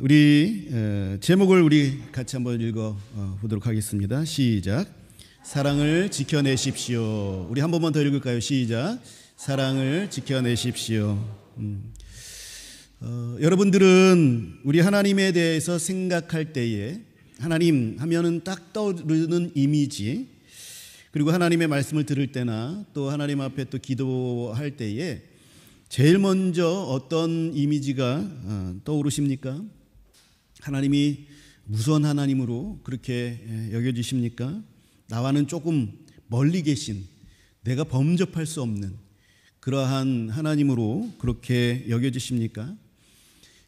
우리 제목을 우리 같이 한번 읽어 보도록 하겠습니다. 시작. 사랑을 지켜내십시오. 우리 한 번만 더 읽을까요? 시작. 사랑을 지켜내십시오. 여러분들은 우리 하나님에 대해서 생각할 때에 하나님 하면은 딱 떠오르는 이미지, 그리고 하나님의 말씀을 들을 때나 또 하나님 앞에 또 기도할 때에 제일 먼저 어떤 이미지가 떠오르십니까? 하나님이 무서운 하나님으로 그렇게 여겨지십니까? 나와는 조금 멀리 계신, 내가 범접할 수 없는 그러한 하나님으로 그렇게 여겨지십니까?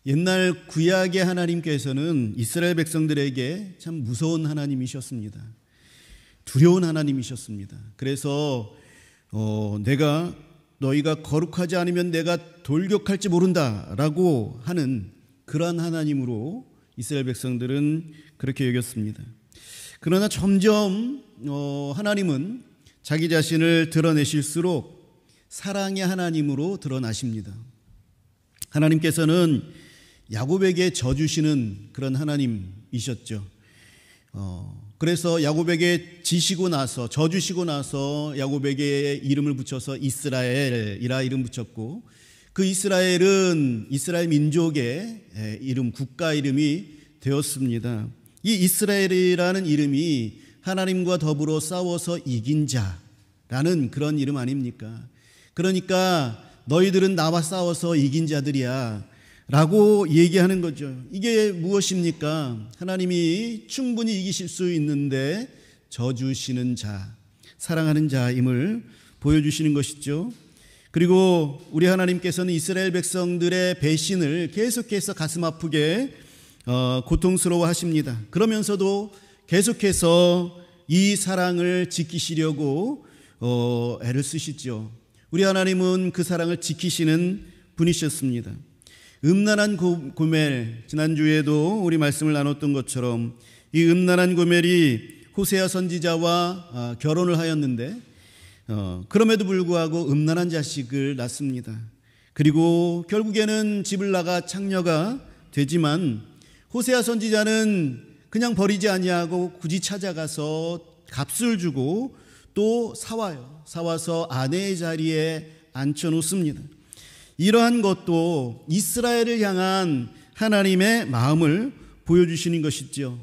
옛날 구약의 하나님께서는 이스라엘 백성들에게 참 무서운 하나님이셨습니다. 두려운 하나님이셨습니다. 그래서 너희가 거룩하지 않으면 내가 돌격할지 모른다라고 하는 그러한 하나님으로 이스라엘 백성들은 그렇게 여겼습니다. 그러나 점점 하나님은 자기 자신을 드러내실수록 사랑의 하나님으로 드러나십니다. 하나님께서는 야곱에게 져주시는 그런 하나님이셨죠. 그래서 야곱에게 져주시고 나서 야곱에게 이름을 붙여서 이스라엘이라 이름 붙였고, 그 이스라엘은 이스라엘 민족의 이름, 국가 이름이 되었습니다. 이 이스라엘이라는 이름이 하나님과 더불어 싸워서 이긴 자라는 그런 이름 아닙니까? 그러니까 너희들은 나와 싸워서 이긴 자들이야 라고 얘기하는 거죠. 이게 무엇입니까? 하나님이 충분히 이기실 수 있는데 져주시는 자, 사랑하는 자임을 보여주시는 것이죠. 그리고 우리 하나님께서는 이스라엘 백성들의 배신을 계속해서 가슴 아프게 고통스러워 하십니다. 그러면서도 계속해서 이 사랑을 지키시려고 애를 쓰시죠. 우리 하나님은 그 사랑을 지키시는 분이셨습니다. 음란한 고멜, 지난주에도 우리 말씀을 나눴던 것처럼 이 음란한 고멜이 호세아 선지자와 결혼을 하였는데 그럼에도 불구하고 음란한 자식을 낳습니다. 그리고 결국에는 집을 나가 창녀가 되지만 호세아 선지자는 그냥 버리지 아니하고 굳이 찾아가서 값을 주고 또 사와서 아내의 자리에 앉혀놓습니다. 이러한 것도 이스라엘을 향한 하나님의 마음을 보여주시는 것이죠.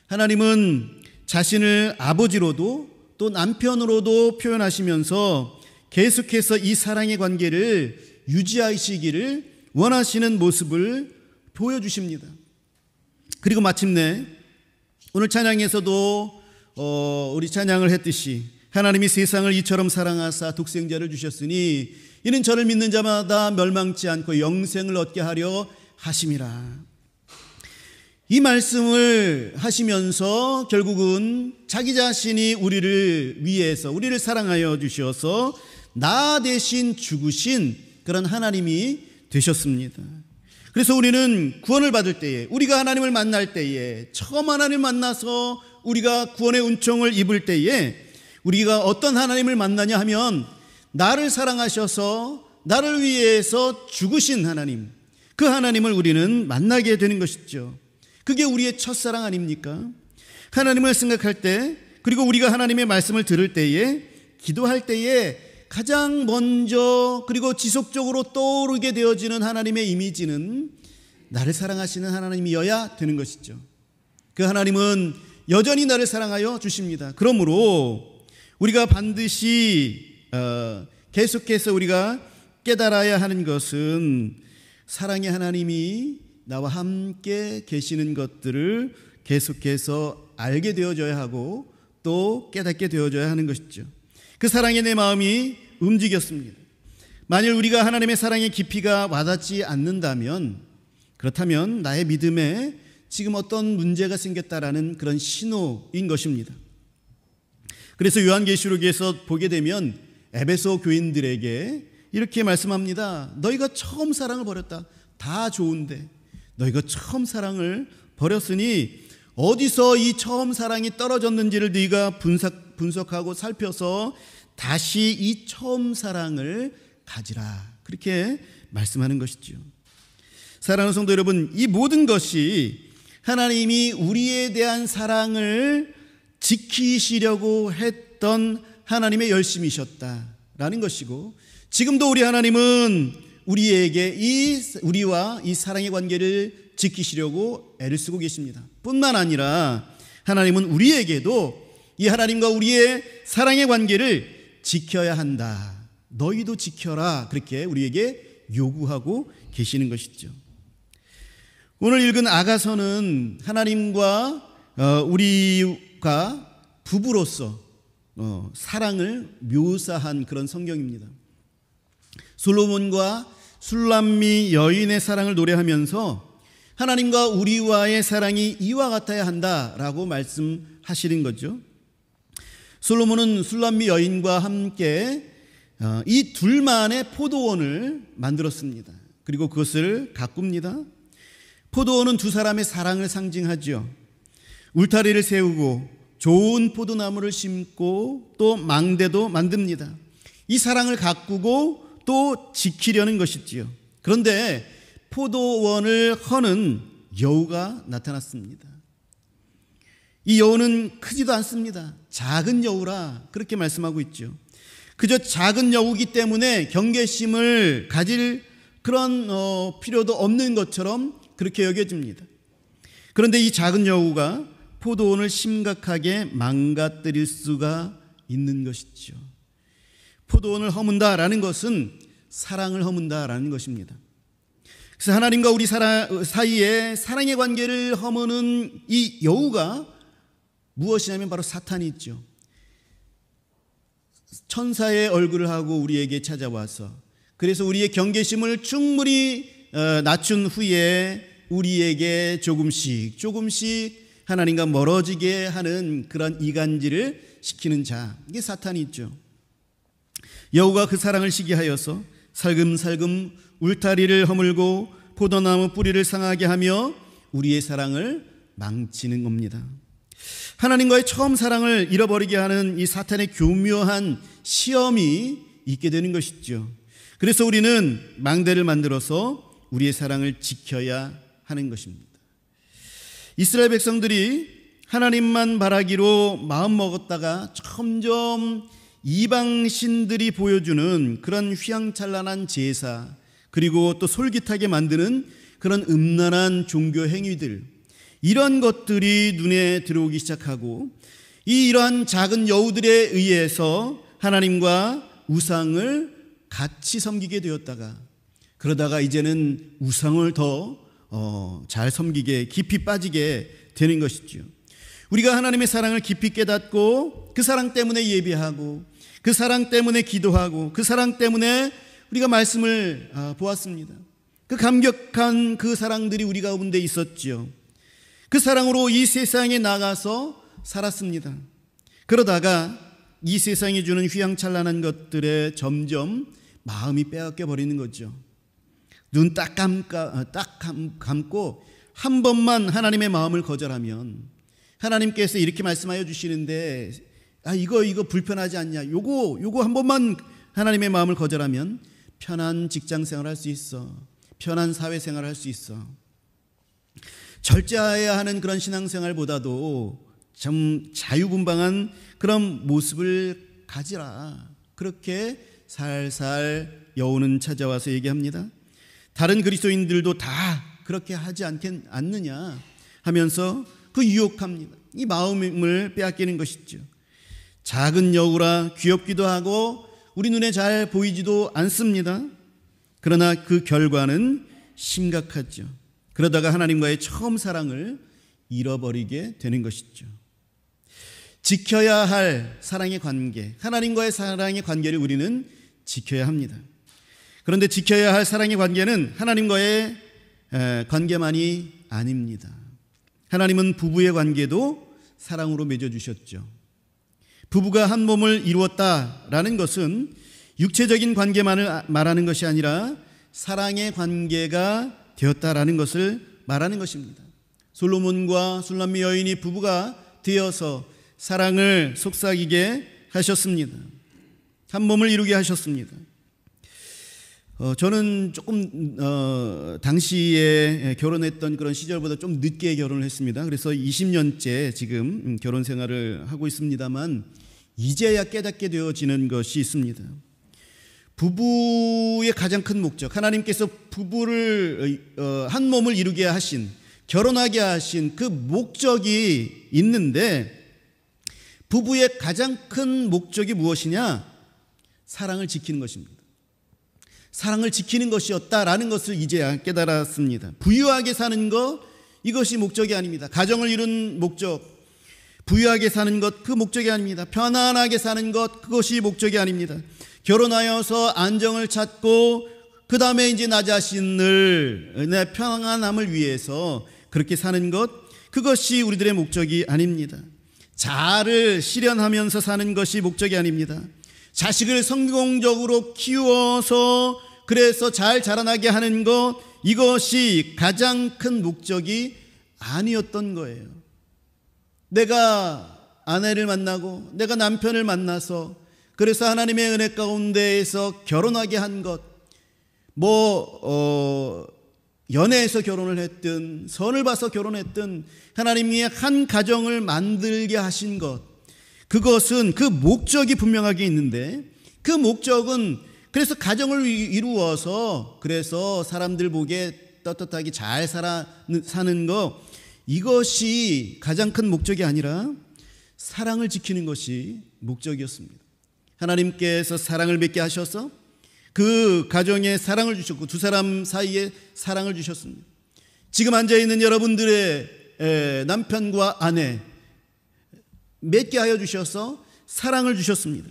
하나님은 자신을 아버지로도 또 남편으로도 표현하시면서 계속해서 이 사랑의 관계를 유지하시기를 원하시는 모습을 보여주십니다. 그리고 마침내 오늘 찬양에서도 우리 찬양을 했듯이 하나님이 세상을 이처럼 사랑하사 독생자를 주셨으니 이는 저를 믿는 자마다 멸망치 않고 영생을 얻게 하려 하심이라. 이 말씀을 하시면서 결국은 자기 자신이 우리를 위해서, 우리를 사랑하여 주셔서 나 대신 죽으신 그런 하나님이 되셨습니다. 그래서 우리는 구원을 받을 때에, 우리가 하나님을 만날 때에, 처음 하나님을 만나서 우리가 구원의 은총을 입을 때에 우리가 어떤 하나님을 만나냐 하면 나를 사랑하셔서 나를 위해서 죽으신 하나님, 그 하나님을 우리는 만나게 되는 것이죠. 그게 우리의 첫사랑 아닙니까? 하나님을 생각할 때, 그리고 우리가 하나님의 말씀을 들을 때에, 기도할 때에 가장 먼저 그리고 지속적으로 떠오르게 되어지는 하나님의 이미지는 나를 사랑하시는 하나님이어야 되는 것이죠. 그 하나님은 여전히 나를 사랑하여 주십니다. 그러므로 우리가 반드시 계속해서 우리가 깨달아야 하는 것은 사랑의 하나님이 나와 함께 계시는 것들을 계속해서 알게 되어져야 하고 또 깨닫게 되어져야 하는 것이죠. 그 사랑에 내 마음이 움직였습니다. 만일 우리가 하나님의 사랑의 깊이가 와닿지 않는다면, 그렇다면 나의 믿음에 지금 어떤 문제가 생겼다라는 그런 신호인 것입니다. 그래서 요한계시록에서 보게 되면 에베소 교인들에게 이렇게 말씀합니다. 너희가 처음 사랑을 버렸다. 다 좋은데 너희가 처음 사랑을 버렸으니 어디서 이 처음 사랑이 떨어졌는지를 네가 분석하고 살펴서 다시 이 처음 사랑을 가지라. 그렇게 말씀하는 것이죠. 사랑하는 성도 여러분, 이 모든 것이 하나님이 우리에 대한 사랑을 지키시려고 했던 하나님의 열심이셨다라는 것이고, 지금도 우리 하나님은 우리에게 우리와 이 사랑의 관계를 지키시려고 애를 쓰고 계십니다. 뿐만 아니라 하나님은 우리에게도 이 하나님과 우리의 사랑의 관계를 지켜야 한다, 너희도 지켜라, 그렇게 우리에게 요구하고 계시는 것이죠. 오늘 읽은 아가서는 하나님과 우리가 부부로서 사랑을 묘사한 그런 성경입니다. 솔로몬과 술람미 여인의 사랑을 노래하면서 하나님과 우리와의 사랑이 이와 같아야 한다라고 말씀하시는 거죠. 솔로몬은 술람미 여인과 함께 이 둘만의 포도원을 만들었습니다. 그리고 그것을 가꿉니다. 포도원은 두 사람의 사랑을 상징하죠. 울타리를 세우고 좋은 포도나무를 심고 또 망대도 만듭니다. 이 사랑을 가꾸고 또 지키려는 것이지요. 그런데 포도원을 허는 여우가 나타났습니다. 이 여우는 크지도 않습니다. 작은 여우라 그렇게 말씀하고 있죠. 그저 작은 여우기 때문에 경계심을 가질 그런 필요도 없는 것처럼 그렇게 여겨집니다. 그런데 이 작은 여우가 포도원을 심각하게 망가뜨릴 수가 있는 것이죠. 포도원을 허문다라는 것은 사랑을 허문다라는 것입니다. 그래서 하나님과 우리 사이에 사랑의 관계를 허무는 이 여우가 무엇이냐면 바로 사탄이 있죠. 천사의 얼굴을 하고 우리에게 찾아와서, 그래서 우리의 경계심을 충분히 낮춘 후에 우리에게 조금씩 하나님과 멀어지게 하는 그런 이간질을 시키는 자, 이게 사탄이 있죠. 여우가 그 사랑을 시기하여서 살금살금 울타리를 허물고 포도나무 뿌리를 상하게 하며 우리의 사랑을 망치는 겁니다. 하나님과의 처음 사랑을 잃어버리게 하는 이 사탄의 교묘한 시험이 있게 되는 것이죠. 그래서 우리는 망대를 만들어서 우리의 사랑을 지켜야 하는 것입니다. 이스라엘 백성들이 하나님만 바라기로 마음먹었다가 점점 이방신들이 보여주는 그런 휘황찬란한 제사, 그리고 또 솔깃하게 만드는 그런 음란한 종교 행위들, 이런 것들이 눈에 들어오기 시작하고, 이러한 작은 여우들에 의해서 하나님과 우상을 같이 섬기게 되었다가, 그러다가 이제는 우상을 더 잘 섬기게, 깊이 빠지게 되는 것이죠. 우리가 하나님의 사랑을 깊이 깨닫고 그 사랑 때문에 예배하고 그 사랑 때문에 기도하고 그 사랑 때문에 우리가 말씀을 보았습니다. 그 감격한 그 사랑들이 우리 가운데 있었죠. 그 사랑으로 이 세상에 나가서 살았습니다. 그러다가 이 세상이 주는 휘황찬란한 것들에 점점 마음이 빼앗겨 버리는 거죠. 눈 딱 감고 한 번만 하나님의 마음을 거절하면, 하나님께서 이렇게 말씀하여 주시는데 이거 불편하지 않냐, 요거 한 번만 하나님의 마음을 거절하면 편한 직장생활 할 수 있어, 편한 사회생활 할 수 있어, 절제해야 하는 그런 신앙생활보다도 좀 자유분방한 그런 모습을 가지라, 그렇게 살살 여우는 찾아와서 얘기합니다. 다른 그리스도인들도 다 그렇게 하지 않느냐 하면서 그 유혹합니다. 이 마음을 빼앗기는 것이죠. 작은 여우라 귀엽기도 하고 우리 눈에 잘 보이지도 않습니다. 그러나 그 결과는 심각하죠. 그러다가 하나님과의 처음 사랑을 잃어버리게 되는 것이죠. 지켜야 할 사랑의 관계, 하나님과의 사랑의 관계를 우리는 지켜야 합니다. 그런데 지켜야 할 사랑의 관계는 하나님과의 관계만이 아닙니다. 하나님은 부부의 관계도 사랑으로 맺어주셨죠. 부부가 한 몸을 이루었다라는 것은 육체적인 관계만을 말하는 것이 아니라 사랑의 관계가 되었다라는 것을 말하는 것입니다. 솔로몬과 술람미 여인이 부부가 되어서 사랑을 속삭이게 하셨습니다. 한 몸을 이루게 하셨습니다. 저는 조금 당시에 결혼했던 그런 시절보다 좀 늦게 결혼을 했습니다. 그래서 20년째 지금 결혼 생활을 하고 있습니다만 이제야 깨닫게 되어지는 것이 있습니다. 부부의 가장 큰 목적, 하나님께서 부부를 한 몸을 이루게 하신, 결혼하게 하신 그 목적이 있는데, 부부의 가장 큰 목적이 무엇이냐? 사랑을 지키는 것입니다. 사랑을 지키는 것이었다라는 것을 이제야 깨달았습니다. 부유하게 사는 것, 이것이 목적이 아닙니다. 가정을 이룬 목적, 부유하게 사는 것, 그 목적이 아닙니다. 편안하게 사는 것, 그것이 목적이 아닙니다. 결혼하여서 안정을 찾고 그 다음에 이제 나 자신을, 내 평안함을 위해서 그렇게 사는 것, 그것이 우리들의 목적이 아닙니다. 자아를 실현하면서 사는 것이 목적이 아닙니다. 자식을 성공적으로 키워서 그래서 잘 자라나게 하는 것, 이것이 가장 큰 목적이 아니었던 거예요. 내가 아내를 만나고 내가 남편을 만나서 그래서 하나님의 은혜 가운데에서 결혼하게 한 것, 연애해서 결혼을 했든 선을 봐서 결혼했든 하나님이 한 가정을 만들게 하신 것, 그것은 그 목적이 분명하게 있는데, 그 목적은 그래서 가정을 이루어서 그래서 사람들 보기에 떳떳하게 잘 사는 것, 이것이 가장 큰 목적이 아니라 사랑을 지키는 것이 목적이었습니다. 하나님께서 사랑을 맺게 하셔서 그 가정에 사랑을 주셨고 두 사람 사이에 사랑을 주셨습니다. 지금 앉아있는 여러분들의 남편과 아내 맺게 하여 주셔서 사랑을 주셨습니다.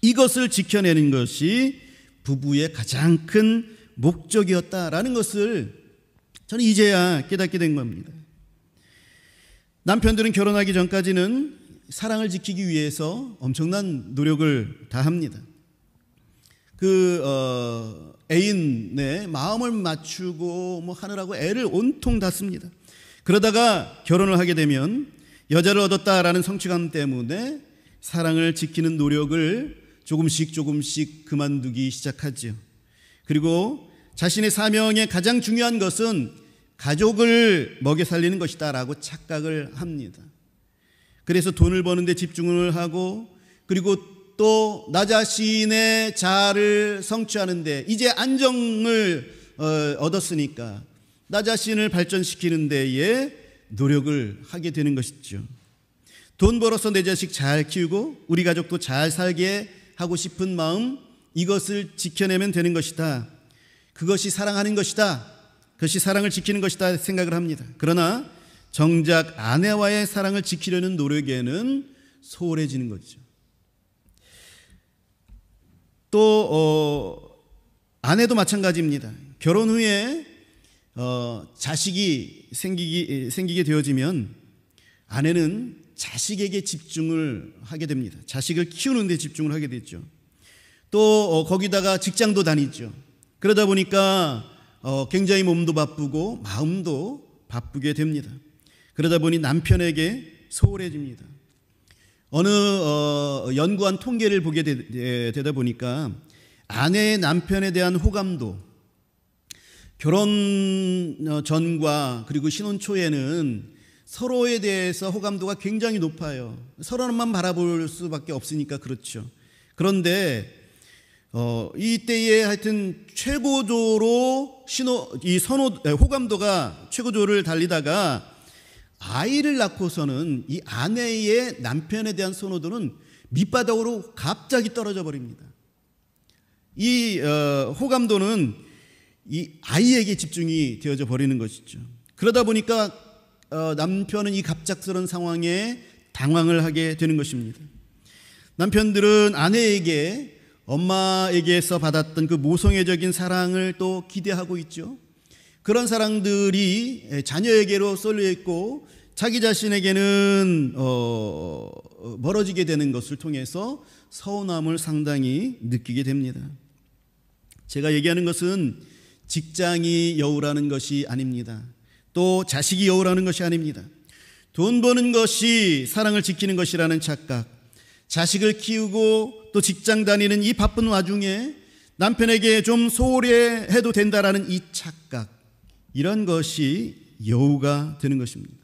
이것을 지켜내는 것이 부부의 가장 큰 목적이었다라는 것을 저는 이제야 깨닫게 된 겁니다. 남편들은 결혼하기 전까지는 사랑을 지키기 위해서 엄청난 노력을 다합니다. 애인의 마음을 맞추고 하느라고 애를 온통 다 씁니다. 그러다가 결혼을 하게 되면 여자를 얻었다라는 성취감 때문에 사랑을 지키는 노력을 조금씩 그만두기 시작하죠. 그리고 자신의 사명의 가장 중요한 것은 가족을 먹여 살리는 것이다 라고 착각을 합니다. 그래서 돈을 버는 데 집중을 하고, 그리고 또 나 자신의 자아를 성취하는데, 이제 안정을 얻었으니까 나 자신을 발전시키는 데에 노력을 하게 되는 것이죠. 돈 벌어서 내 자식 잘 키우고 우리 가족도 잘 살게 하고 싶은 마음, 이것을 지켜내면 되는 것이다. 그것이 사랑하는 것이다. 그것이 사랑을 지키는 것이다 생각을 합니다. 그러나 정작 아내와의 사랑을 지키려는 노력에는 소홀해지는 거죠. 또 아내도 마찬가지입니다. 결혼 후에 자식이 생기게 되어지면 아내는 자식에게 집중을 하게 됩니다. 자식을 키우는 데 집중을 하게 되죠. 또 거기다가 직장도 다니죠. 그러다 보니까 굉장히 몸도 바쁘고 마음도 바쁘게 됩니다. 그러다 보니 남편에게 소홀해집니다. 어느 연구한 통계를 보게 되다 보니까 아내의 남편에 대한 호감도 결혼 전과 그리고 신혼 초에는 서로에 대해서 호감도가 굉장히 높아요. 서로만 바라볼 수밖에 없으니까 그렇죠. 그런데 이때에 하여튼 최고조로 호감도가 최고조를 달리다가 아이를 낳고서는 이 아내의 남편에 대한 선호도는 밑바닥으로 갑자기 떨어져 버립니다. 이 호감도는 이 아이에게 집중이 되어져 버리는 것이죠. 그러다 보니까 남편은 이 갑작스러운 상황에 당황을 하게 되는 것입니다. 남편들은 아내에게 엄마에게서 받았던 그 모성애적인 사랑을 또 기대하고 있죠. 그런 사랑들이 자녀에게로 쏠려 있고 자기 자신에게는 멀어지게 되는 것을 통해서 서운함을 상당히 느끼게 됩니다. 제가 얘기하는 것은 직장이 여우라는 것이 아닙니다. 또 자식이 여우라는 것이 아닙니다. 돈 버는 것이 사랑을 지키는 것이라는 착각, 자식을 키우고 또 직장 다니는 이 바쁜 와중에 남편에게 좀 소홀해도 된다라는 이 착각, 이런 것이 여우가 되는 것입니다.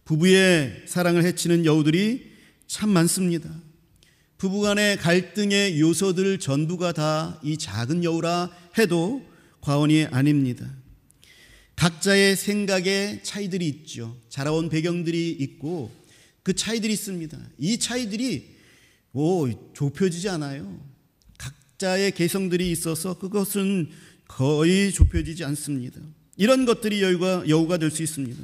부부의 사랑을 해치는 여우들이 참 많습니다. 부부간의 갈등의 요소들 전부가 다 이 작은 여우라 해도 과언이 아닙니다. 각자의 생각의 차이들이 있죠. 자라온 배경들이 있고 그 차이들이 있습니다. 이 차이들이 좁혀지지 않아요. 각자의 개성들이 있어서 그것은 거의 좁혀지지 않습니다. 이런 것들이 여우가 될 수 있습니다.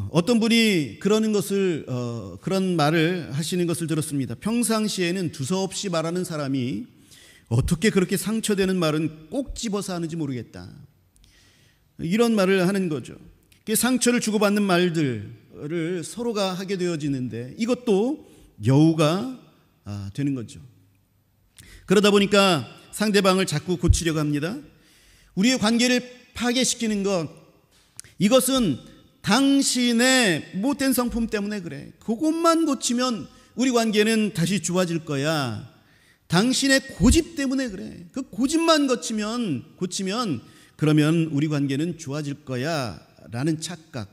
어떤 분이 그런 말을 하시는 것을 들었습니다. 평상시에는 두서없이 말하는 사람이 어떻게 그렇게 상처되는 말은 꼭 집어서 하는지 모르겠다. 이런 말을 하는 거죠. 상처를 주고받는 말들을 서로가 하게 되어지는데 이것도 여우가 되는 거죠. 그러다 보니까 상대방을 자꾸 고치려고 합니다. 우리의 관계를 파괴시키는 것, 이것은 당신의 못된 성품 때문에 그래. 그것만 고치면 우리 관계는 다시 좋아질 거야. 당신의 고집 때문에 그래. 그 고집만 고치면 그러면 우리 관계는 좋아질 거야 라는 착각.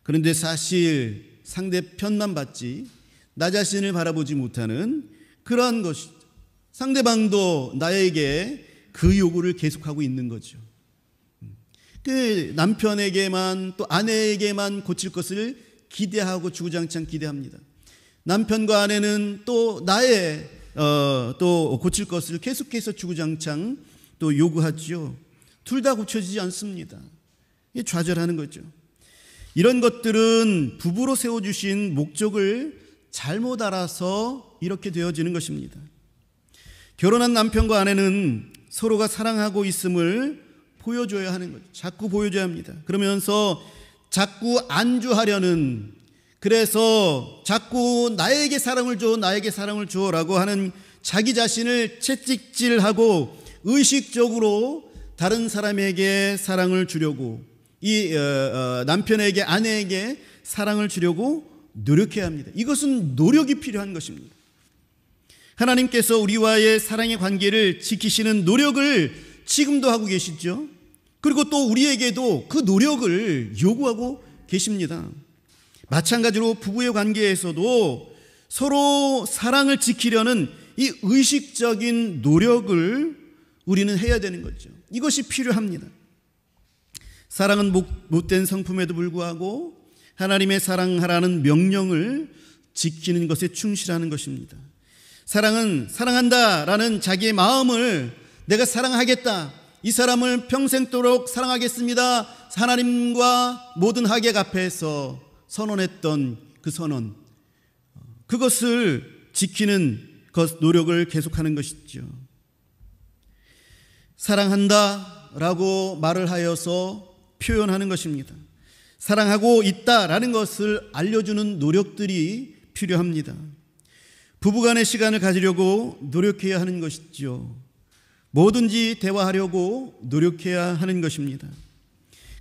그런데 사실 상대편만 봤지 나 자신을 바라보지 못하는 그러한 것이, 상대방도 나에게 그 요구를 계속하고 있는 거죠. 그 남편에게만 또 아내에게만 고칠 것을 기대하고 주구장창 기대합니다. 남편과 아내는 또 나의 또 고칠 것을 계속해서 주구장창 또 요구하죠. 둘 다 고쳐지지 않습니다. 좌절하는 거죠. 이런 것들은 부부로 세워주신 목적을 잘못 알아서 이렇게 되어지는 것입니다. 결혼한 남편과 아내는 서로가 사랑하고 있음을 보여줘야 하는 거죠. 자꾸 보여줘야 합니다. 그러면서 자꾸 안주하려는, 그래서 자꾸 나에게 사랑을 줘 라고 하는 자기 자신을 채찍질하고 의식적으로 다른 사람에게 사랑을 주려고, 이 남편에게 아내에게 사랑을 주려고 노력해야 합니다. 이것은 노력이 필요한 것입니다. 하나님께서 우리와의 사랑의 관계를 지키시는 노력을 지금도 하고 계시죠. 그리고 또 우리에게도 그 노력을 요구하고 계십니다. 마찬가지로 부부의 관계에서도 서로 사랑을 지키려는 이 의식적인 노력을 우리는 해야 되는 거죠. 이것이 필요합니다. 사랑은 못된 성품에도 불구하고 하나님의 사랑하라는 명령을 지키는 것에 충실하는 것입니다. 사랑은 사랑한다라는 자기의 마음을 내가 사랑하겠다, 이 사람을 평생도록 사랑하겠습니다, 하나님과 모든 하객 앞에서 선언했던 그 선언, 그것을 지키는 노력을 계속하는 것이죠. 사랑한다라고 말을 하여서 표현하는 것입니다. 사랑하고 있다라는 것을 알려주는 노력들이 필요합니다. 부부간의 시간을 가지려고 노력해야 하는 것이죠. 뭐든지 대화하려고 노력해야 하는 것입니다.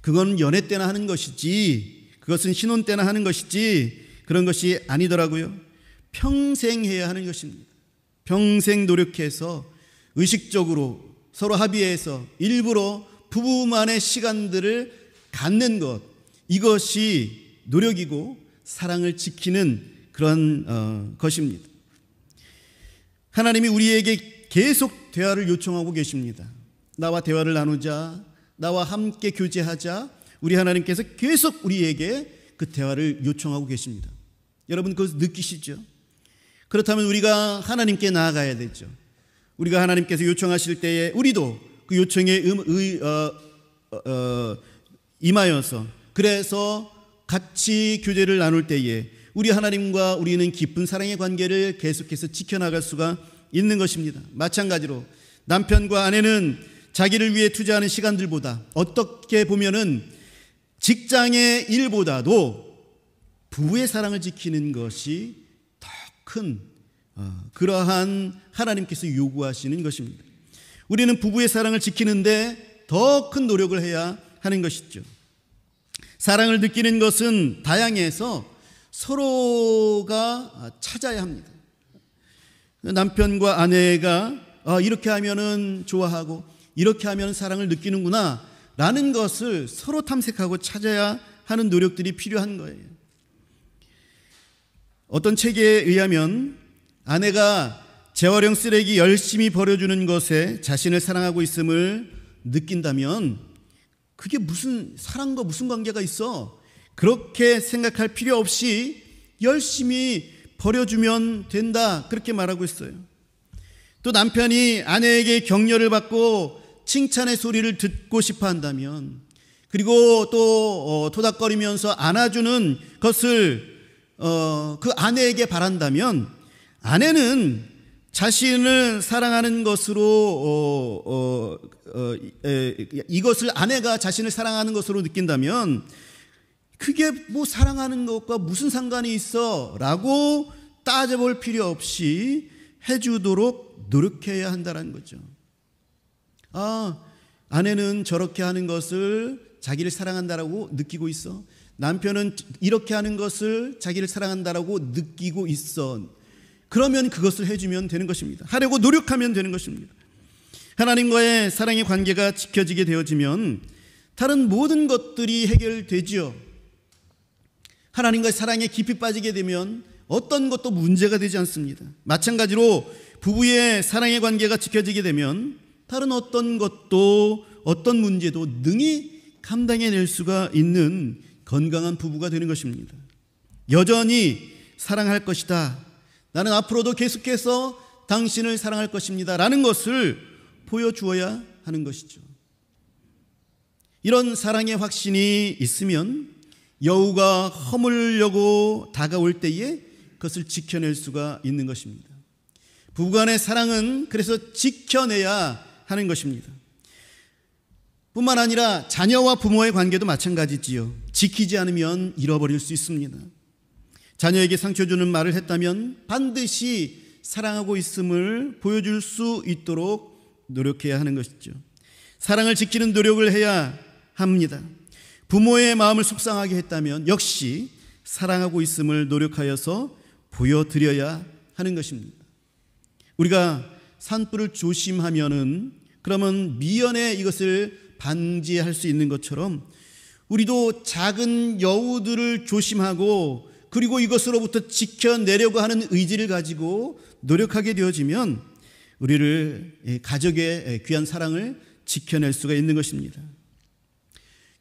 그건 연애 때나 하는 것이지, 그것은 신혼 때나 하는 것이지 그런 것이 아니더라고요. 평생 해야 하는 것입니다. 평생 노력해서 의식적으로 서로 합의해서 일부러 부부만의 시간들을 갖는 것, 이것이 노력이고 사랑을 지키는 그런 것입니다. 하나님이 우리에게 계속 대화를 요청하고 계십니다. 나와 대화를 나누자, 나와 함께 교제하자. 우리 하나님께서 계속 우리에게 그 대화를 요청하고 계십니다. 여러분 그것을 느끼시죠? 그렇다면 우리가 하나님께 나아가야 되죠. 우리가 하나님께서 요청하실 때에 우리도 그 요청에 임하여서, 그래서 같이 교제를 나눌 때에 우리 하나님과 우리는 깊은 사랑의 관계를 계속해서 지켜나갈 수가 있는 것입니다. 마찬가지로 남편과 아내는 자기를 위해 투자하는 시간들보다, 어떻게 보면은 직장의 일보다도 부부의 사랑을 지키는 것이 더 큰 그러한 하나님께서 요구하시는 것입니다. 우리는 부부의 사랑을 지키는데 더 큰 노력을 해야 하는 것이죠. 사랑을 느끼는 것은 다양해서 서로가 찾아야 합니다. 남편과 아내가 이렇게 하면은 좋아하고 이렇게 하면 사랑을 느끼는구나 라는 것을 서로 탐색하고 찾아야 하는 노력들이 필요한 거예요. 어떤 책에 의하면 아내가 재활용 쓰레기 열심히 버려주는 것에 자신을 사랑하고 있음을 느낀다면 그게 무슨 사랑과 무슨 관계가 있어? 그렇게 생각할 필요 없이 열심히 버려주면 된다, 그렇게 말하고 있어요. 또 남편이 아내에게 격려를 받고 칭찬의 소리를 듣고 싶어 한다면, 그리고 또 토닥거리면서 안아주는 것을 그 아내에게 바란다면, 아내는 자신을 사랑하는 것으로 이것을 아내가 자신을 사랑하는 것으로 느낀다면 그게 뭐 사랑하는 것과 무슨 상관이 있어? 라고 따져볼 필요 없이 해주도록 노력해야 한다는 거죠. 아내는 저렇게 하는 것을 자기를 사랑한다라고 느끼고 있어. 남편은 이렇게 하는 것을 자기를 사랑한다라고 느끼고 있어. 그러면 그것을 해주면 되는 것입니다. 하려고 노력하면 되는 것입니다. 하나님과의 사랑의 관계가 지켜지게 되어지면 다른 모든 것들이 해결되지요. 하나님과의 사랑에 깊이 빠지게 되면 어떤 것도 문제가 되지 않습니다. 마찬가지로 부부의 사랑의 관계가 지켜지게 되면 다른 어떤 것도 어떤 문제도 능히 감당해낼 수가 있는 건강한 부부가 되는 것입니다. 여전히 사랑할 것이다, 나는 앞으로도 계속해서 당신을 사랑할 것입니다 라는 것을 보여주어야 하는 것이죠. 이런 사랑의 확신이 있으면 여우가 허물려고 다가올 때에 그것을 지켜낼 수가 있는 것입니다. 부부간의 사랑은 그래서 지켜내야 하는 것입니다. 뿐만 아니라 자녀와 부모의 관계도 마찬가지지요. 지키지 않으면 잃어버릴 수 있습니다. 자녀에게 상처 주는 말을 했다면 반드시 사랑하고 있음을 보여줄 수 있도록 노력해야 하는 것이죠. 사랑을 지키는 노력을 해야 합니다. 부모의 마음을 속상하게 했다면 역시 사랑하고 있음을 노력하여서 보여드려야 하는 것입니다. 우리가 산불을 조심하면은 그러면 미연에 이것을 방지할 수 있는 것처럼 우리도 작은 여우들을 조심하고 그리고 이것으로부터 지켜내려고 하는 의지를 가지고 노력하게 되어지면 우리를 가족의 귀한 사랑을 지켜낼 수가 있는 것입니다.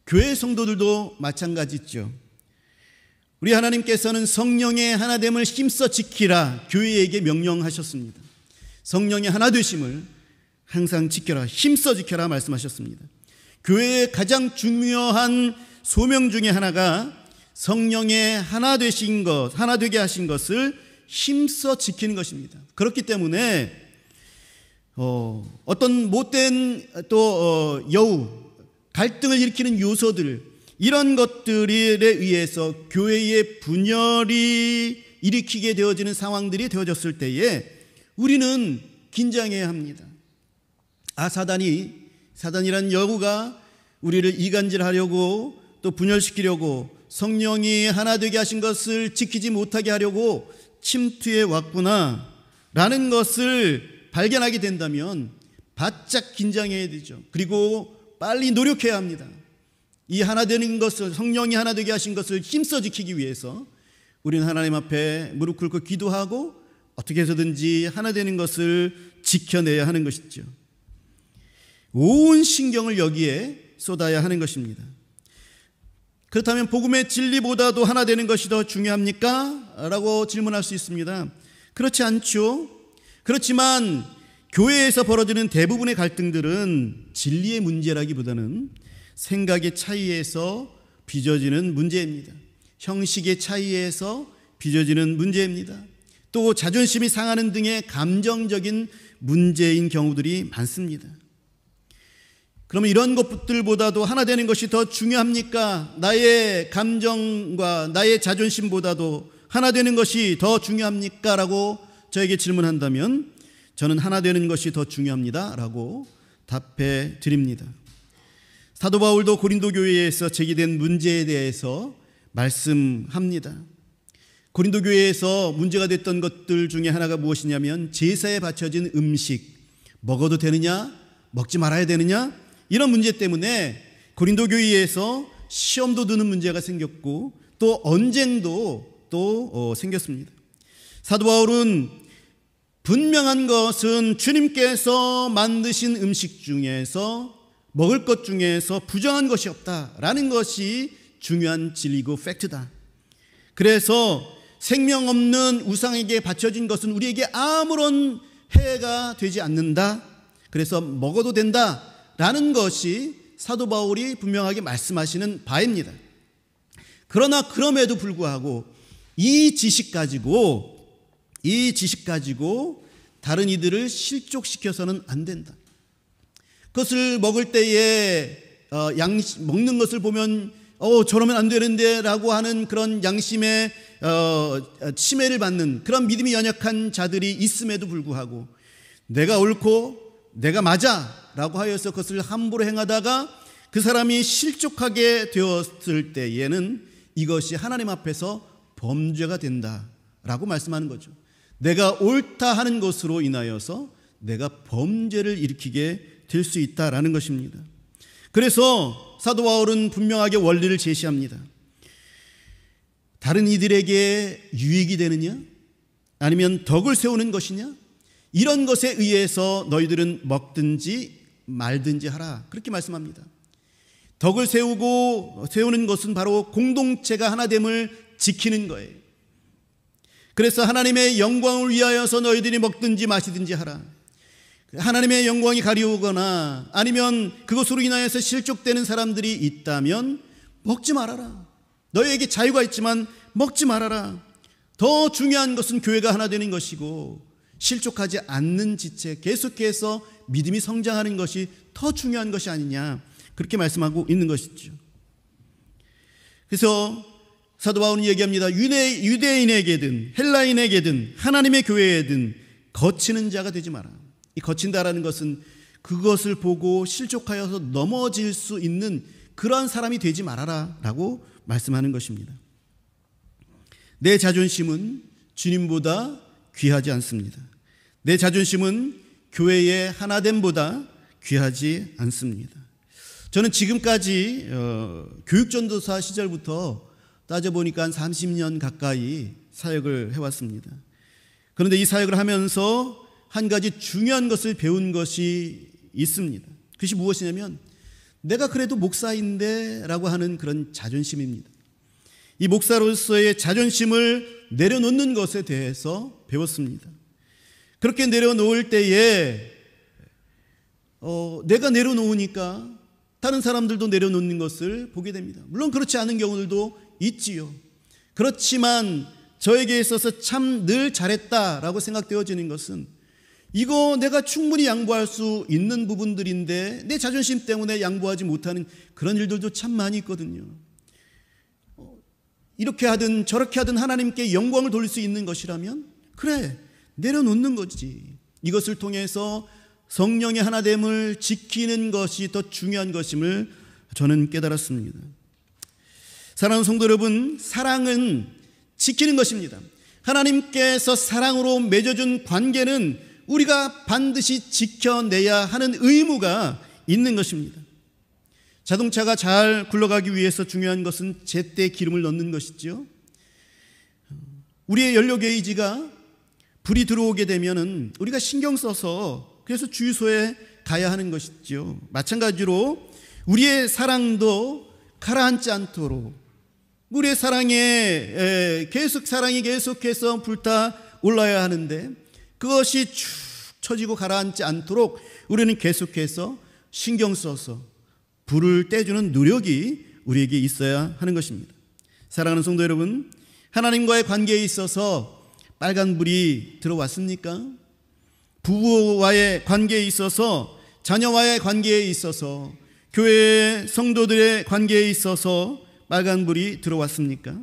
교회 성도들도 마찬가지죠. 우리 하나님께서는 성령의 하나됨을 힘써 지키라 교회에게 명령하셨습니다. 성령의 하나 되심을 항상 지켜라, 힘써 지켜라 말씀하셨습니다. 교회의 가장 중요한 소명 중에 하나가 성령의 하나 되신 것, 하나 되게 하신 것을 힘써 지키는 것입니다. 그렇기 때문에 어떤 못된 또 여우, 갈등을 일으키는 요소들, 이런 것들에 의해서 교회의 분열이 일으키게 되어지는 상황들이 되어졌을 때에 우리는 긴장해야 합니다. 사단이란 여우가 우리를 이간질하려고 또 분열시키려고 성령이 하나 되게 하신 것을 지키지 못하게 하려고 침투해 왔구나 라는 것을 발견하게 된다면 바짝 긴장해야 되죠. 그리고 빨리 노력해야 합니다. 이 하나 되는 것을, 성령이 하나 되게 하신 것을 힘써 지키기 위해서 우리는 하나님 앞에 무릎 꿇고 기도하고 어떻게 해서든지 하나 되는 것을 지켜내야 하는 것이죠. 온 신경을 여기에 쏟아야 하는 것입니다. 그렇다면 복음의 진리보다도 하나 되는 것이 더 중요합니까? 라고 질문할 수 있습니다. 그렇지 않죠. 그렇지만 교회에서 벌어지는 대부분의 갈등들은 진리의 문제라기보다는 생각의 차이에서 빚어지는 문제입니다. 형식의 차이에서 빚어지는 문제입니다. 또 자존심이 상하는 등의 감정적인 문제인 경우들이 많습니다. 그러면 이런 것들보다도 하나 되는 것이 더 중요합니까? 나의 감정과 나의 자존심보다도 하나 되는 것이 더 중요합니까? 라고 저에게 질문한다면 저는 하나 되는 것이 더 중요합니다 라고 답해 드립니다. 사도 바울도 고린도 교회에서 제기된 문제에 대해서 말씀합니다. 고린도 교회에서 문제가 됐던 것들 중에 하나가 무엇이냐면 제사에 바쳐진 음식, 먹어도 되느냐, 먹지 말아야 되느냐, 이런 문제 때문에 고린도 교회에서 시험도 드는 문제가 생겼고 또 언쟁도 또 생겼습니다. 사도 바울은 분명한 것은 주님께서 만드신 음식 중에서, 먹을 것 중에서 부정한 것이 없다라는 것이 중요한 진리고 팩트다. 그래서 생명 없는 우상에게 바쳐진 것은 우리에게 아무런 해가 되지 않는다. 그래서 먹어도 된다라는 것이 사도 바울이 분명하게 말씀하시는 바입니다. 그러나 그럼에도 불구하고 이 지식 가지고 다른 이들을 실족시켜서는 안 된다. 그것을 먹을 때에 먹는 것을 보면 저러면 안 되는데 라고 하는 그런 양심의 침해를 받는 그런 믿음이 연약한 자들이 있음에도 불구하고 내가 옳고 내가 맞아 라고 하여서 그것을 함부로 행하다가 그 사람이 실족하게 되었을 때에는 이것이 하나님 앞에서 범죄가 된다라고 말씀하는 거죠. 내가 옳다 하는 것으로 인하여서 내가 범죄를 일으키게 될 수 있다라는 것입니다. 그래서 사도 바울은 분명하게 원리를 제시합니다. 다른 이들에게 유익이 되느냐, 아니면 덕을 세우는 것이냐, 이런 것에 의해서 너희들은 먹든지 말든지 하라, 그렇게 말씀합니다. 덕을 세우는 것은 바로 공동체가 하나됨을 지키는 거예요. 그래서 하나님의 영광을 위하여서 너희들이 먹든지 마시든지 하라. 하나님의 영광이 가려우거나 아니면 그것으로 인하여서 실족되는 사람들이 있다면 먹지 말아라. 너희에게 자유가 있지만 먹지 말아라. 더 중요한 것은 교회가 하나 되는 것이고 실족하지 않는 지체, 계속해서 믿음이 성장하는 것이 더 중요한 것이 아니냐, 그렇게 말씀하고 있는 것이죠. 그래서 사도 바울은 얘기합니다. 유대인에게든 헬라인에게든 하나님의 교회에든 거치는 자가 되지 마라. 이 거친다라는 것은 그것을 보고 실족하여서 넘어질 수 있는 그러한 사람이 되지 말아라 라고 말씀하는 것입니다. 내 자존심은 주님보다 귀하지 않습니다. 내 자존심은 교회의 하나됨보다 귀하지 않습니다. 저는 지금까지 교육전도사 시절부터 따져보니까 30년 가까이 사역을 해왔습니다. 그런데 이 사역을 하면서 한 가지 중요한 것을 배운 것이 있습니다. 그것이 무엇이냐면 내가 그래도 목사인데 라고 하는 그런 자존심입니다. 이 목사로서의 자존심을 내려놓는 것에 대해서 배웠습니다. 그렇게 내려놓을 때에 내가 내려놓으니까 다른 사람들도 내려놓는 것을 보게 됩니다. 물론 그렇지 않은 경우들도 있지요. 그렇지만 저에게 있어서 참 늘 잘했다라고 생각되어지는 것은 이거 내가 충분히 양보할 수 있는 부분들인데 내 자존심 때문에 양보하지 못하는 그런 일들도 참 많이 있거든요. 이렇게 하든 저렇게 하든 하나님께 영광을 돌릴 수 있는 것이라면 그래, 내려놓는 거지. 이것을 통해서 성령의 하나됨을 지키는 것이 더 중요한 것임을 저는 깨달았습니다. 사랑하는 성도 여러분, 사랑은 지키는 것입니다. 하나님께서 사랑으로 맺어준 관계는 우리가 반드시 지켜내야 하는 의무가 있는 것입니다. 자동차가 잘 굴러가기 위해서 중요한 것은 제때 기름을 넣는 것이죠. 우리의 연료 게이지가 불이 들어오게 되면은 우리가 신경 써서 그래서 주유소에 가야 하는 것이죠. 마찬가지로 우리의 사랑도 가라앉지 않도록 우리의 사랑이 계속해서 불타 올라야 하는데 그것이 축 처지고 가라앉지 않도록 우리는 계속해서 신경 써서 불을 떼주는 노력이 우리에게 있어야 하는 것입니다. 사랑하는 성도 여러분, 하나님과의 관계에 있어서 빨간불이 들어왔습니까? 부부와의 관계에 있어서, 자녀와의 관계에 있어서, 교회 성도들의 관계에 있어서 빨간불이 들어왔습니까?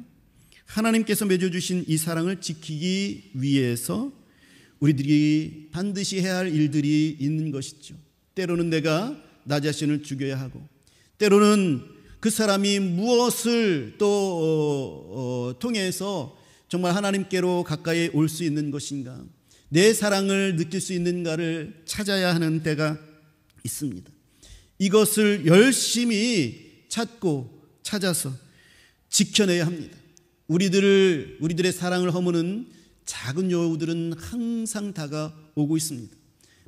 하나님께서 맺어주신 이 사랑을 지키기 위해서 우리들이 반드시 해야 할 일들이 있는 것이죠. 때로는 내가 나 자신을 죽여야 하고, 때로는 그 사람이 무엇을 또 통해서 정말 하나님께로 가까이 올 수 있는 것인가, 내 사랑을 느낄 수 있는가를 찾아야 하는 때가 있습니다. 이것을 열심히 찾고 찾아서 지켜내야 합니다. 우리들의 사랑을 허무는 작은 여우들은 항상 다가오고 있습니다.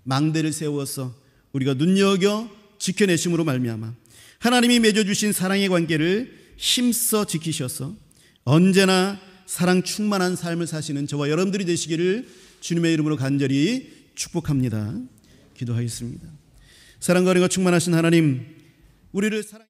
망대를 세워서 우리가 눈여겨 지켜내심으로 말미암아 하나님이 맺어주신 사랑의 관계를 힘써 지키셔서 언제나 사랑 충만한 삶을 사시는 저와 여러분들이 되시기를 주님의 이름으로 간절히 축복합니다. 기도하겠습니다. 사랑과 은혜가 충만하신 하나님, 우리를 사랑